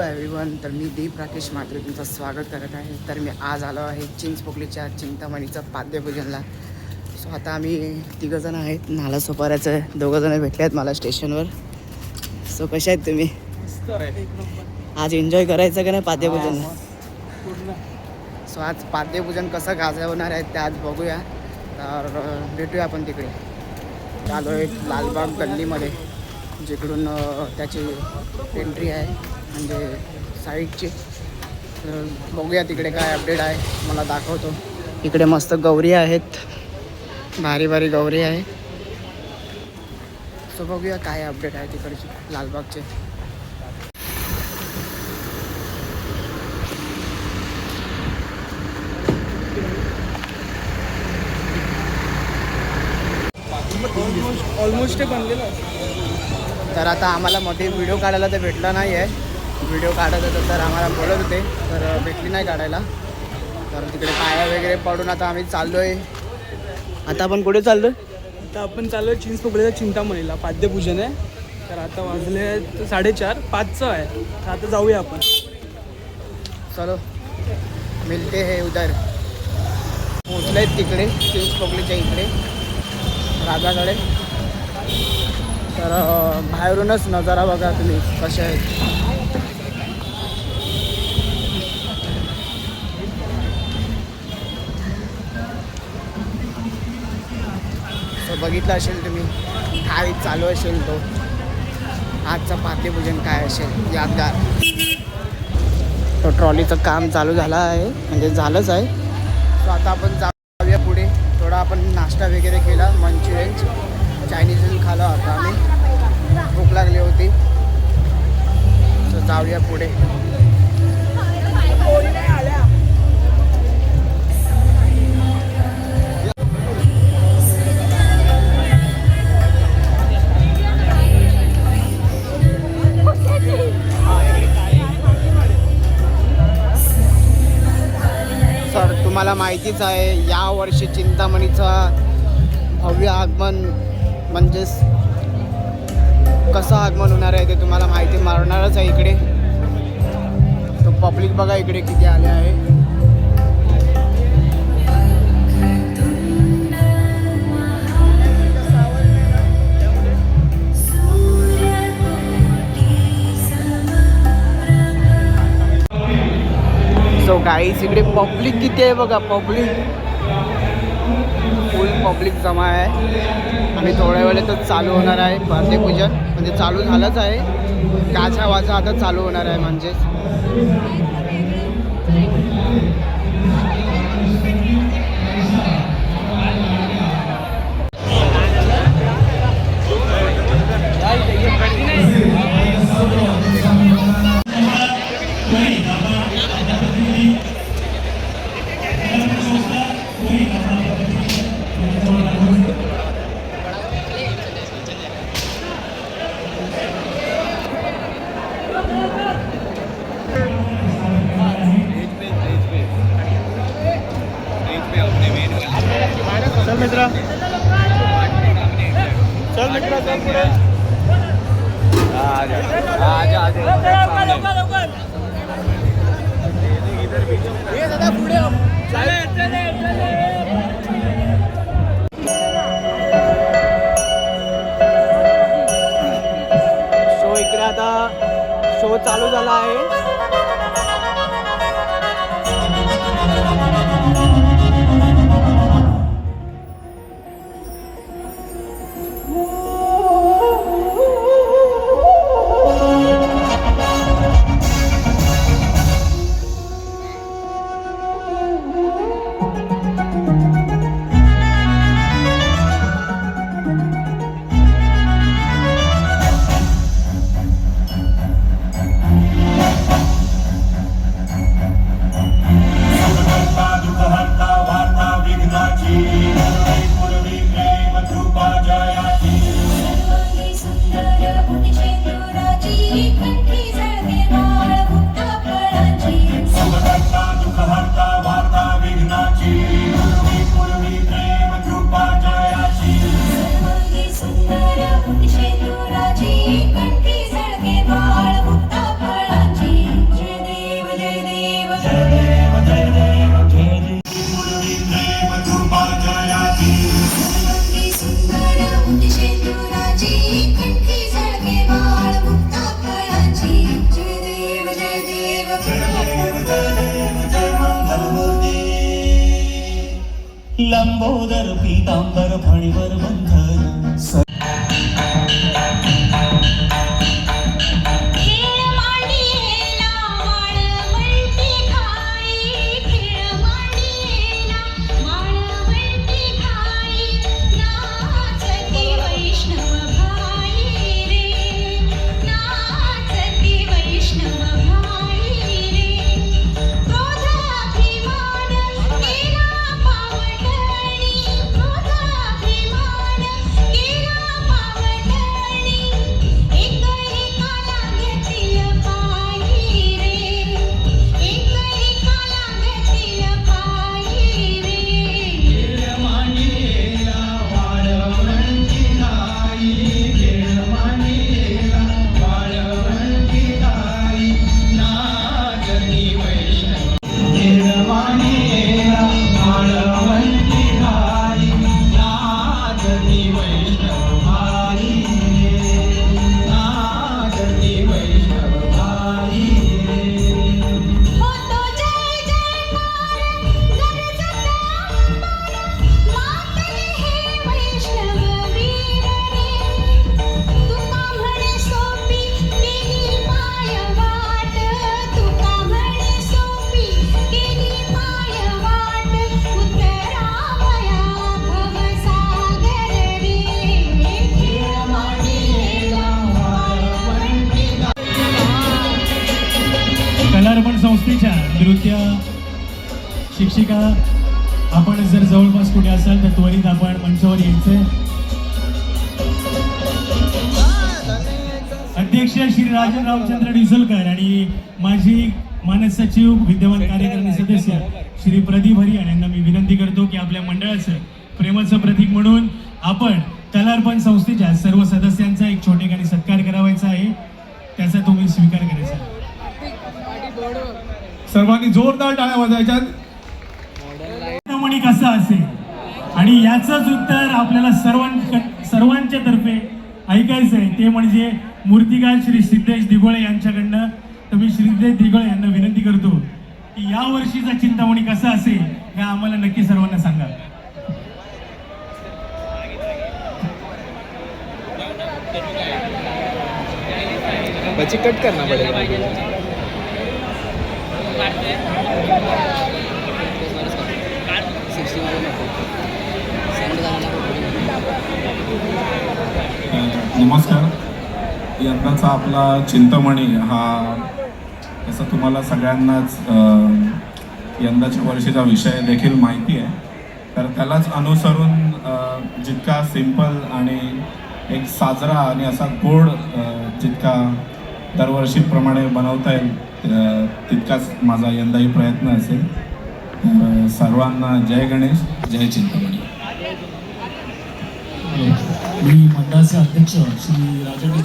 Everyone. तर मी दीप राकेश मात्रे तुमचं स्वागत करत आहे. तर मी आज आलो आहे चिंचपोकलीच्या चिंतामणीचं पाद्यपूजनला. सो आता आम्ही तिघंजण आहेत. नाला सोपाऱ्याचं 2 भेटले आहेत मला स्टेशनवर. सो कसे आहेत तुम्ही? आज एन्जॉय करायचं का नाही पाद्यपूजन? सो आज पाद्यपूजन कसं गाजवणार आहे ते आज बघूया. तर भेटूया आपण तिकडे. आलो आहे लालबाग गल्लीमध्ये, जिकडून त्याची एंट्री आहे म्हणजे साईडची. तर बघूया तिकडे काय अपडेट आहे, मला दाखवतो. इकडे मस्त गौरी आहेत, भारी भारी गौरी आहे. सो बघूया काय अपडेट आहे तिकडची लालबागचे. ऑलमोस्ट बनलेलं. तर आता आम्हाला मध्ये व्हिडिओ काढायला तर भेटला नाही आहे. व्हिडिओ काढत होतं तर आम्हाला बोलत होते, तर भेटली नाही काढायला. तर तिकडे पाया वगैरे पडून आता आम्ही चाललो आहे. आता आपण कुठे चाललो? आता आपण चाललो आहे चिंचपोकलीच्या चिंतामणीला. पाद्यपूजन आहे. तर आता वाजले 4:30, 5चं आहे. तर आता जाऊया आपण. चलो मिलते है उधर. पोचले तिकडे चिंचपोकलीच्या इकडे राजाकडे. तर बाहेरूनच नजारा बघा तुम्ही कसे आहेत. बघितलं असेल तुम्ही काय चालू असेल तो आजचं पाद्यपूजन काय असेल यादगार. तो ट्रॉलीचं काम चालू झालं आहे, म्हणजे झालंच आहे. तो आता आपण जाऊया पुढे. थोडा आपण नाश्ता वगैरे केला, मंचुरियन चायनीज खाल्लं आता आम्ही, भूक लागली होती. तर जाऊया पुढे. सर तुम्हाला माहितीच आहे यावर्षी चिंतामणीचा भव्य आगमन, म्हणजेच कसं आगमन होणार आहे ते तुम्हाला माहिती मारणारच आहे. इकडे तो पब्लिक बघा इकडे किती आले आहे. सो गाईस इकडे पब्लिक किती आहे बघा. फुल पब्लिक जमा आहे. आणि थोड्या वेळेतच चालू होणार आहे पाद्यपूजन, म्हणजे चालू झालंच आहे. गाजा वाजा आता चालू होणार आहे म्हणजेच. चल मित्रा, चल मित्रा, चल पुढे. शो इकडे आता शो चालू झाला आहे. लंबोदर पीतांबर फणीवर बंधन कलारपण संस्थेच्या नृत्य शिक्षिका आपण जर जवळपास कुठे असाल तर त्वरित आपण मंचावर यायचंय. अध्यक्ष श्री राजन रामचंद्र डिसोलकर आणि माजी मानस सचिव विद्यमान कार्यकारिणी सदस्य श्री प्रदीप हरियाण यांना मी विनंती करतो की आपल्या मंडळाचं प्रेमाचं प्रतीक म्हणून आपण कलारपण संस्थेच्या सर्व सदस्यांचा एक छोटेखानी सत्कार करावायचा आहे. त्याचा तुम्ही स्वीकार करायचा. सर्वांनी जोरदार टाळ्या वाजवायच्यात. चिंतामणी कसा असेल आणि याचंच उत्तर आपल्याला सर्वांच्या तर्फे ऐकायचं आहे. ते म्हणजे मूर्तिकार श्री सिद्धेश दिघोळे यांच्याकडनं. तर मी सिद्धेश दिघोळे यांना विनंती करतो की या वर्षीचा चिंतामणी कसा असेल हे आम्हाला नक्की सर्वांना सांगा. बच्ची कट करना पड़ेगा. नमस्कार. यंदाचा आपला चिंतामणी हा तसं तुम्हाला सगळ्यांनाच यंदाच्या वर्षीचा विषय देखील माहिती आहे. तर त्यालाच अनुसरून जितका सिंपल आणि एक साजरा आणि असा गोड जितका दरवर्षीप्रमाणे बनवता येईल तितकाच माझा यंदाही प्रयत्न असेल. सर्वांना जय गणेश, जय चिंतामणी. मी मंडळाचे अध्यक्ष श्री राजन